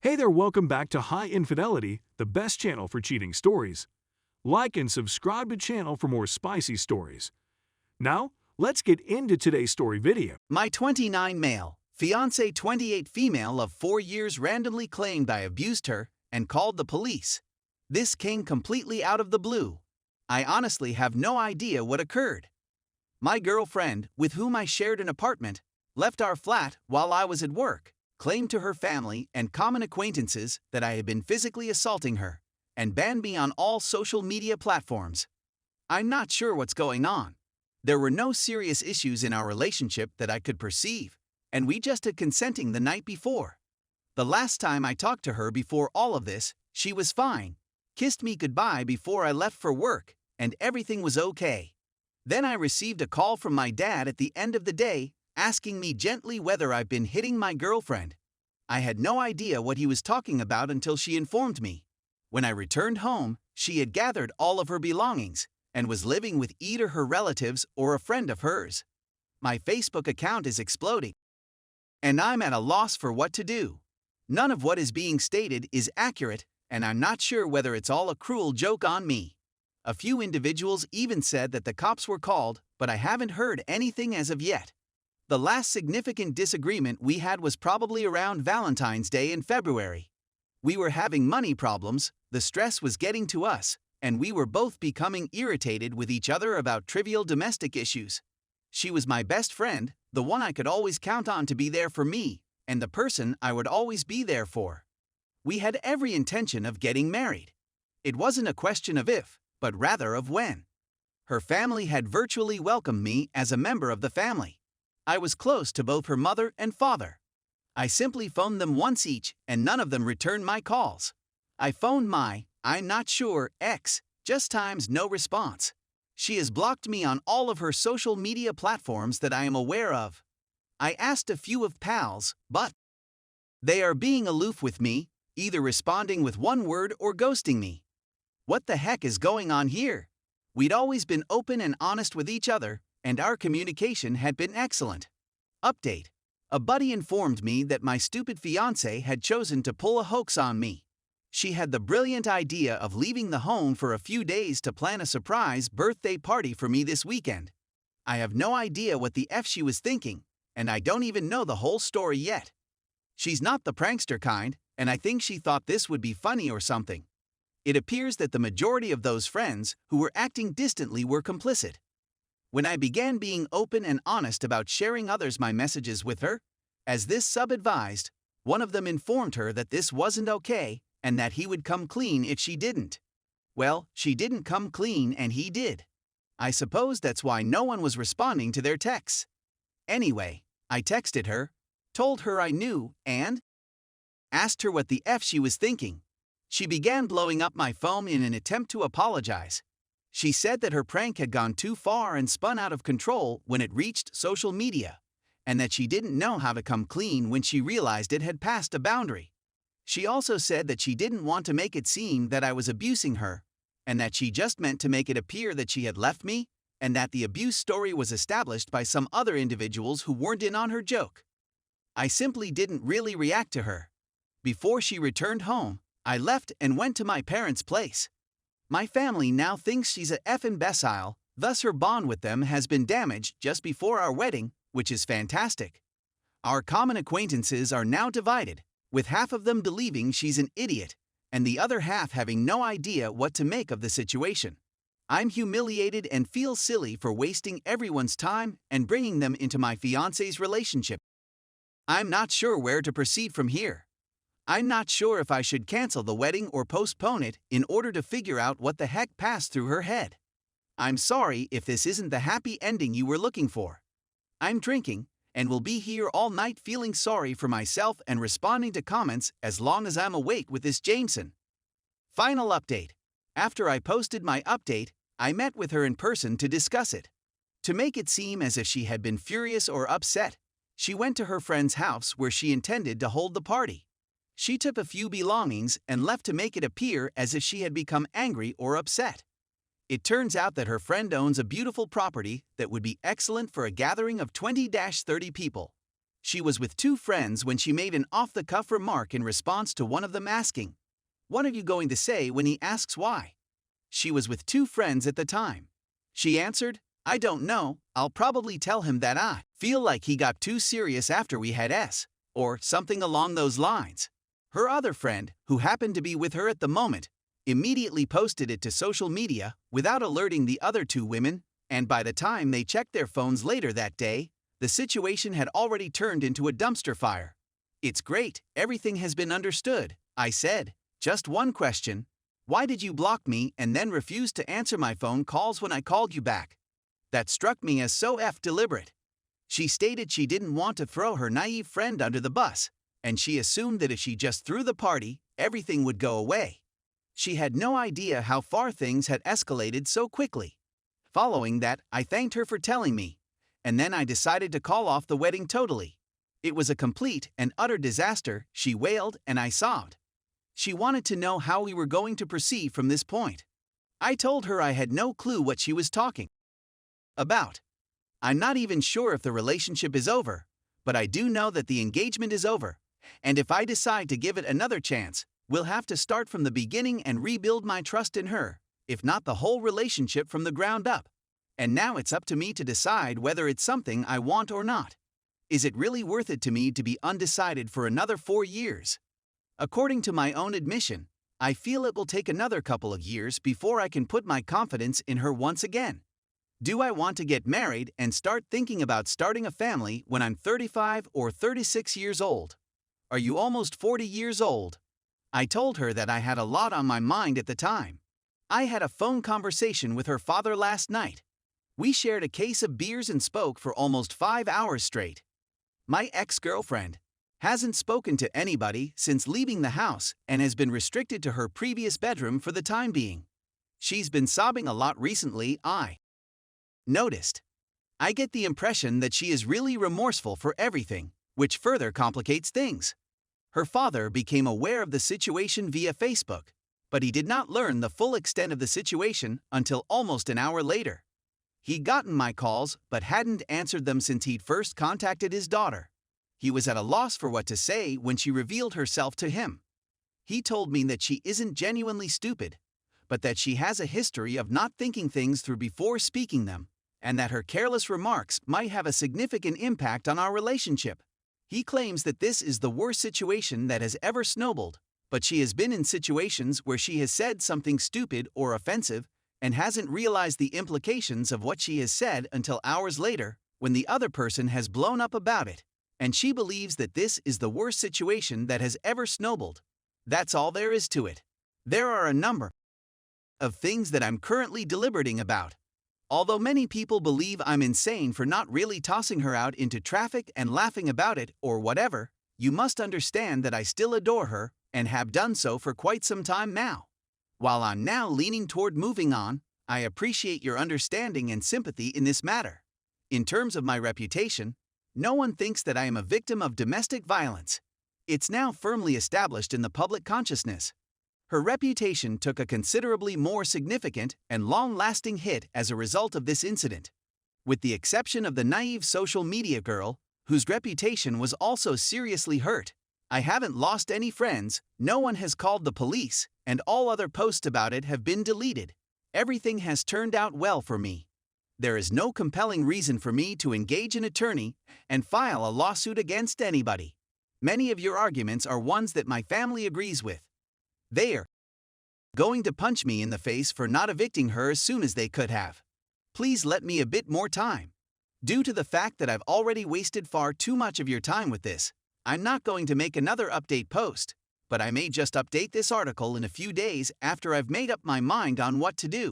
Hey there, welcome back to High Infidelity, the best channel for cheating stories. Like and subscribe to channel for more spicy stories. Now, let's get into today's story video. My 29 male, fiance 28 female of 4 years randomly claimed I abused her and called the police. This came completely out of the blue. I honestly have no idea what occurred. My girlfriend, with whom I shared an apartment, left our flat while I was at work, claimed to her family and common acquaintances that I had been physically assaulting her, and banned me on all social media platforms. I'm not sure what's going on. There were no serious issues in our relationship that I could perceive, and we just had consenting the night before. The last time I talked to her before all of this, she was fine, kissed me goodbye before I left for work, and everything was okay. Then I received a call from my dad at the end of the day, asking me gently whether I've been hitting my girlfriend. I had no idea what he was talking about until she informed me. When I returned home, she had gathered all of her belongings and was living with either her relatives or a friend of hers. My Facebook account is exploding, and I'm at a loss for what to do. None of what is being stated is accurate, and I'm not sure whether it's all a cruel joke on me. A few individuals even said that the cops were called, but I haven't heard anything as of yet. The last significant disagreement we had was probably around Valentine's Day in February. We were having money problems, the stress was getting to us, and we were both becoming irritated with each other about trivial domestic issues. She was my best friend, the one I could always count on to be there for me, and the person I would always be there for. We had every intention of getting married. It wasn't a question of if, but rather of when. Her family had virtually welcomed me as a member of the family. I was close to both her mother and father. I simply phoned them once each, and none of them returned my calls. I phoned my, I'm not sure, ex, just times no response. She has blocked me on all of her social media platforms that I am aware of. I asked a few of pals, but they are being aloof with me, either responding with one word or ghosting me. What the heck is going on here? We'd always been open and honest with each other, and our communication had been excellent. Update. A buddy informed me that my stupid fiancé had chosen to pull a hoax on me. She had the brilliant idea of leaving the home for a few days to plan a surprise birthday party for me this weekend. I have no idea what the F she was thinking, and I don't even know the whole story yet. She's not the prankster kind, and I think she thought this would be funny or something. It appears that the majority of those friends who were acting distantly were complicit. When I began being open and honest about sharing others my messages with her, as this sub advised, one of them informed her that this wasn't okay and that he would come clean if she didn't. Well, she didn't come clean and he did. I suppose that's why no one was responding to their texts. Anyway, I texted her, told her I knew, and asked her what the F she was thinking. She began blowing up my phone in an attempt to apologize. She said that her prank had gone too far and spun out of control when it reached social media, and that she didn't know how to come clean when she realized it had passed a boundary. She also said that she didn't want to make it seem that I was abusing her, and that she just meant to make it appear that she had left me, and that the abuse story was established by some other individuals who weren't in on her joke. I simply didn't really react to her. Before she returned home, I left and went to my parents' place. My family now thinks she's a effing imbecile, thus her bond with them has been damaged just before our wedding, which is fantastic. Our common acquaintances are now divided, with half of them believing she's an idiot, and the other half having no idea what to make of the situation. I'm humiliated and feel silly for wasting everyone's time and bringing them into my fiancé's relationship. I'm not sure where to proceed from here. I'm not sure if I should cancel the wedding or postpone it in order to figure out what the heck passed through her head. I'm sorry if this isn't the happy ending you were looking for. I'm drinking, and will be here all night feeling sorry for myself and responding to comments as long as I'm awake with this Jameson. Final update. After I posted my update, I met with her in person to discuss it. To make it seem as if she had been furious or upset, she went to her friend's house where she intended to hold the party. She took a few belongings and left to make it appear as if she had become angry or upset. It turns out that her friend owns a beautiful property that would be excellent for a gathering of 20-30 people. She was with two friends when she made an off-the-cuff remark in response to one of them asking, "What are you going to say when he asks why?" She was with two friends at the time. She answered, "I don't know, I'll probably tell him that I feel like he got too serious after we had sex," or something along those lines. Her other friend, who happened to be with her at the moment, immediately posted it to social media without alerting the other two women, and by the time they checked their phones later that day, the situation had already turned into a dumpster fire. "It's great, everything has been understood," I said. "Just one question. Why did you block me and then refuse to answer my phone calls when I called you back?" That struck me as so deliberate. She stated she didn't want to throw her naive friend under the bus, and she assumed that if she just threw the party, everything would go away. She had no idea how far things had escalated so quickly. Following that, I thanked her for telling me, and then I decided to call off the wedding totally. "It was a complete and utter disaster," she wailed, and I sobbed. She wanted to know how we were going to proceed from this point. I told her I had no clue what she was talking about. "I'm not even sure if the relationship is over, but I do know that the engagement is over, and if I decide to give it another chance, we'll have to start from the beginning and rebuild my trust in her, if not the whole relationship from the ground up. And now it's up to me to decide whether it's something I want or not. Is it really worth it to me to be undecided for another 4 years? According to my own admission, I feel it will take another couple of years before I can put my confidence in her once again. Do I want to get married and start thinking about starting a family when I'm 35 or 36 years old? Are you almost 40 years old?" I told her that I had a lot on my mind at the time. I had a phone conversation with her father last night. We shared a case of beers and spoke for almost 5 hours straight. My ex-girlfriend hasn't spoken to anybody since leaving the house and has been restricted to her previous bedroom for the time being. She's been sobbing a lot recently, I noticed. I get the impression that she is really remorseful for everything, which further complicates things. Her father became aware of the situation via Facebook, but he did not learn the full extent of the situation until almost an hour later. He'd gotten my calls but hadn't answered them since he'd first contacted his daughter. He was at a loss for what to say when she revealed herself to him. He told me that she isn't genuinely stupid, but that she has a history of not thinking things through before speaking them, and that her careless remarks might have a significant impact on our relationship. He claims that this is the worst situation that has ever snowballed, but she has been in situations where she has said something stupid or offensive and hasn't realized the implications of what she has said until hours later, when the other person has blown up about it, and she believes that this is the worst situation that has ever snowballed. That's all there is to it. There are a number of things that I'm currently deliberating about. Although many people believe I'm insane for not really tossing her out into traffic and laughing about it or whatever, you must understand that I still adore her and have done so for quite some time now. While I'm now leaning toward moving on, I appreciate your understanding and sympathy in this matter. In terms of my reputation, no one thinks that I am a victim of domestic violence. It's now firmly established in the public consciousness. Her reputation took a considerably more significant and long-lasting hit as a result of this incident. With the exception of the naive social media girl, whose reputation was also seriously hurt, I haven't lost any friends, no one has called the police, and all other posts about it have been deleted. Everything has turned out well for me. There is no compelling reason for me to engage an attorney and file a lawsuit against anybody. Many of your arguments are ones that my family agrees with. They are going to punch me in the face for not evicting her as soon as they could have. Please let me a bit more time. Due to the fact that I've already wasted far too much of your time with this, I'm not going to make another update post, but I may just update this article in a few days after I've made up my mind on what to do.